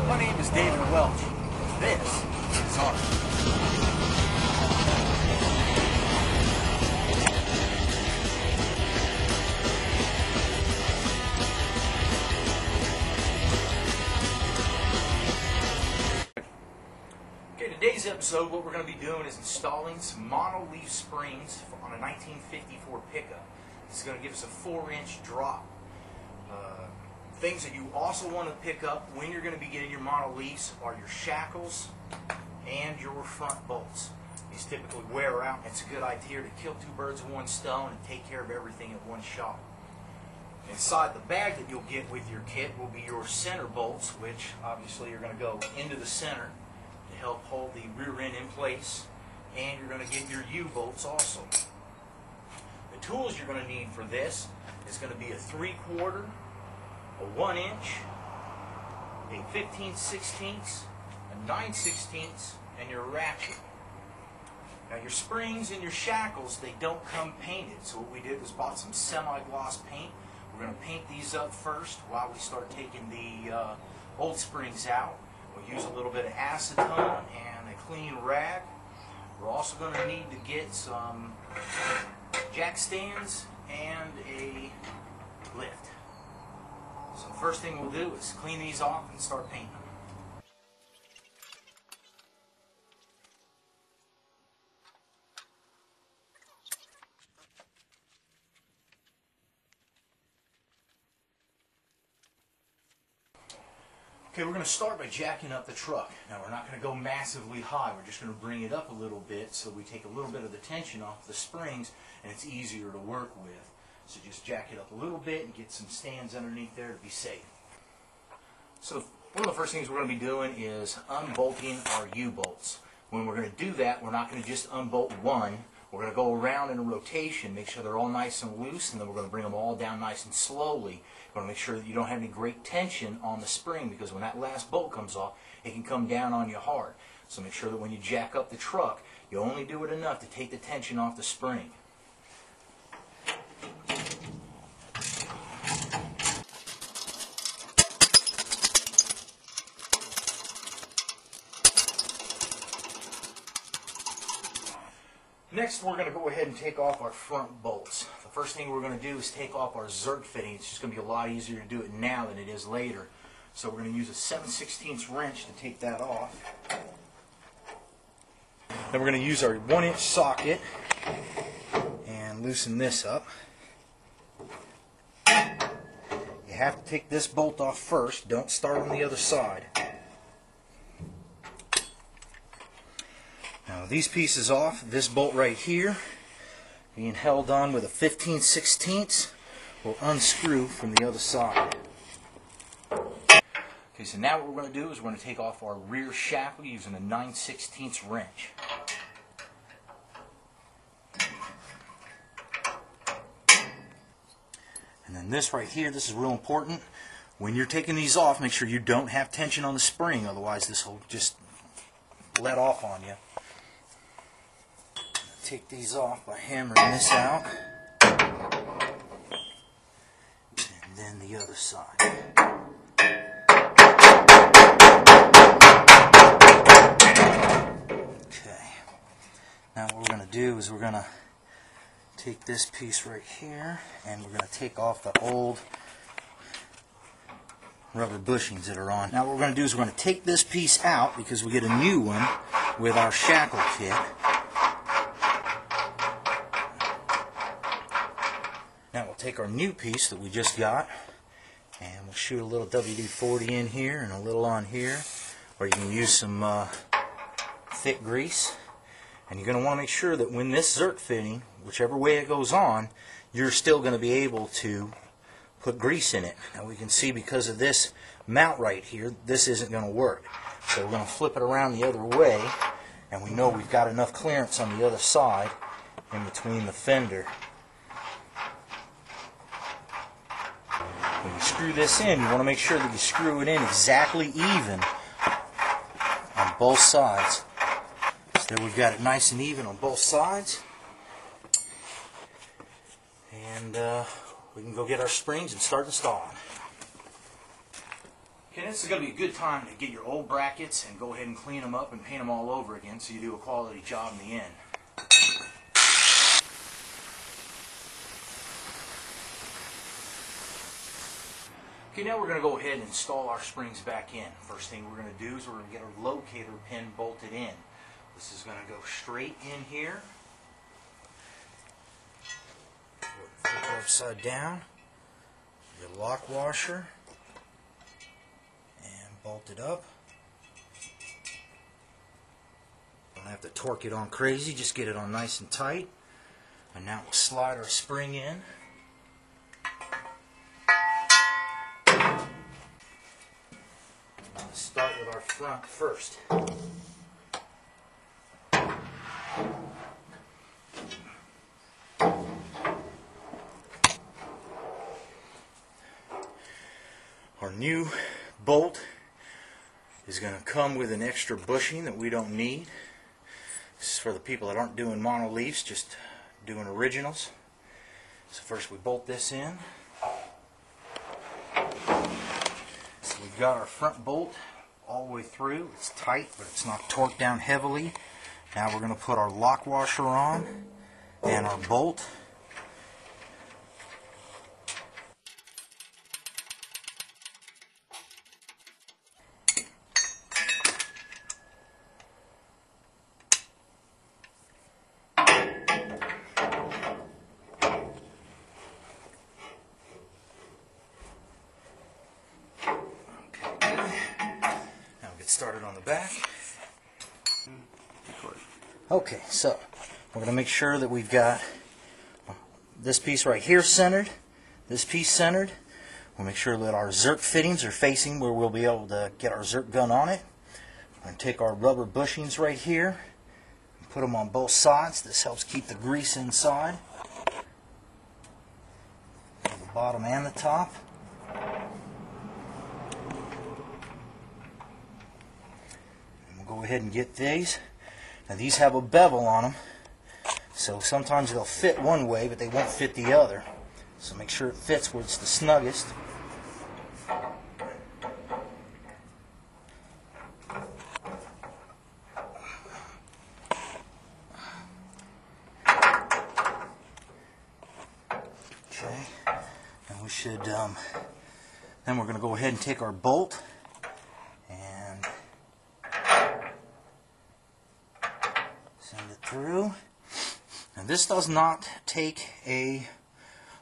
My name is David Welch. This is art. Okay, today's episode, what we're going to be doing is installing some mono-leaf springs on a 1954 pickup. This is going to give us a 4-inch drop. Things that you also want to pick up when you're going to be getting your mono-leafs are your shackles and your front bolts. These typically wear out. It's a good idea to kill two birds with one stone and take care of everything at one shot. Inside the bag that you'll get with your kit will be your center bolts, which obviously are going to go into the center to help hold the rear end in place, and you're going to get your U-bolts also. The tools you're going to need for this is going to be a 3/4, a 1-inch, a 15/16, a 9/16, and your ratchet. Now your springs and your shackles, they don't come painted, so what we did was bought some semi-gloss paint. We're going to paint these up first while we start taking the old springs out. We'll use a little bit of acetone and a clean rag. We're also going to need to get some jack stands and a lift. So the first thing we'll do is clean these off and start painting them. Okay, we're going to start by jacking up the truck. Now we're not going to go massively high, we're just going to bring it up a little bit so we take a little bit of the tension off the springs and it's easier to work with. So just jack it up a little bit and get some stands underneath there to be safe. So one of the first things we're going to be doing is unbolting our U-bolts. When we're going to do that, we're not going to just unbolt one. We're going to go around in a rotation, make sure they're all nice and loose, and then we're going to bring them all down nice and slowly. You want to make sure that you don't have any great tension on the spring, because when that last bolt comes off, it can come down on you hard. So make sure that when you jack up the truck, you only do it enough to take the tension off the spring. Next, we're going to go ahead and take off our front bolts. The first thing we're going to do is take off our Zerk fitting. It's just going to be a lot easier to do it now than it is later. So we're going to use a 7/16 wrench to take that off. Then we're going to use our 1-inch socket and loosen this up. You have to take this bolt off first. Don't start on the other side. Now these pieces off, this bolt right here, being held on with a 15/16, will unscrew from the other side. Okay, so now what we're going to do is we're going to take off our rear shackle using a 9/16 wrench. And then this right here, this is real important. When you're taking these off, make sure you don't have tension on the spring, otherwise this will just let off on you. Take these off by hammering this out, and then the other side. Okay, now what we're going to do is we're going to take this piece right here and we're going to take off the old rubber bushings that are on. Now what we're going to do is we're going to take this piece out because we get a new one with our shackle kit. Now we'll take our new piece that we just got and we'll shoot a little WD-40 in here and a little on here, or you can use some thick grease. And you're going to want to make sure that when this Zerk fitting, whichever way it goes on, you're still going to be able to put grease in it. Now we can see because of this mount right here, this isn't going to work. So we're going to flip it around the other way, and we know we've got enough clearance on the other side in between the fender. When you screw this in, you want to make sure that you screw it in exactly even on both sides. So there we've got it nice and even on both sides. And we can go get our springs and start installing. Okay, this is going to be a good time to get your old brackets and go ahead and clean them up and paint them all over again so you do a quality job in the end. Okay, now we're going to go ahead and install our springs back in. First thing we're going to do is we're going to get our locator pin bolted in. This is going to go straight in here. Flip it upside down. Your lock washer. And bolt it up. Don't have to torque it on crazy, just get it on nice and tight. And now we'll slide our spring in. Let's start with our front first. Our new bolt is going to come with an extra bushing that we don't need. This is for the people that aren't doing mono leafs, just doing originals. So first we bolt this in. So we've got our front bolt all the way through. It's tight, but it's not torqued down heavily. Now we're going to put our lock washer on and our bolt. Started on the back. Okay, so we're going to make sure that we've got this piece right here centered, this piece centered. We'll make sure that our zerk fittings are facing where we'll be able to get our zerk gun on it. We're going to take our rubber bushings right here and put them on both sides. This helps keep the grease inside, the bottom and the top. Go ahead and get these. Now these have a bevel on them, so sometimes they'll fit one way but they won't fit the other. So make sure it fits where it's the snuggest. Okay, and we should then we're going to go ahead and take our bolt and send it through. And this does not take a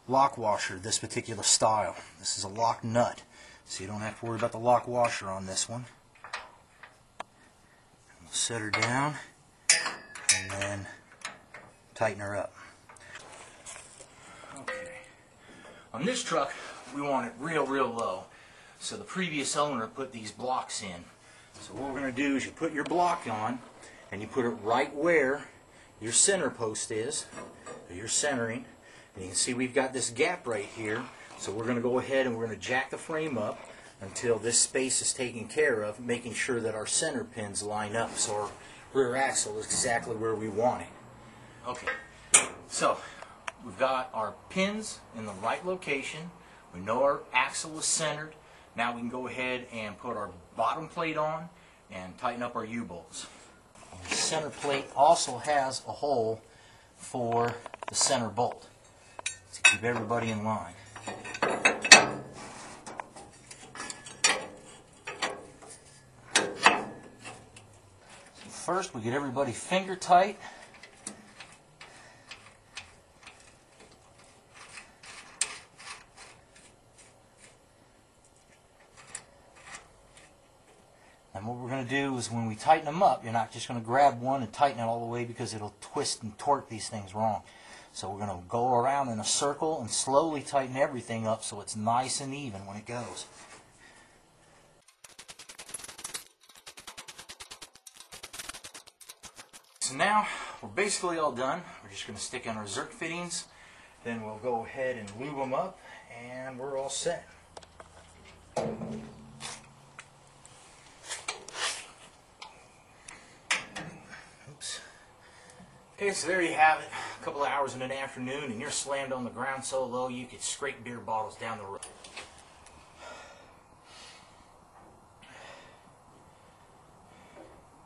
lock washer, this particular style. This is a lock nut, so you don't have to worry about the lock washer on this one. We'll set her down and then tighten her up. Okay. On this truck, we want it real low. So the previous owner put these blocks in. So what we're going to do is you put your block on and you put it right where your center post is, or your centering. And you can see we've got this gap right here. So we're going to go ahead and we're going to jack the frame up until this space is taken care of, making sure that our center pins line up so our rear axle is exactly where we want it. Okay, so we've got our pins in the right location. We know our axle is centered. Now we can go ahead and put our bottom plate on and tighten up our U-bolts. The center plate also has a hole for the center bolt to keep everybody in line. So first we get everybody finger tight. And what we're going to do is when we tighten them up, you're not just going to grab one and tighten it all the way because it'll twist and torque these things wrong. So we're going to go around in a circle and slowly tighten everything up so it's nice and even when it goes. So now we're basically all done. We're just going to stick in our zerk fittings, then we'll go ahead and lube them up, and we're all set. Okay, so there you have it. A couple of hours in an afternoon and you're slammed on the ground so low you could scrape beer bottles down the road.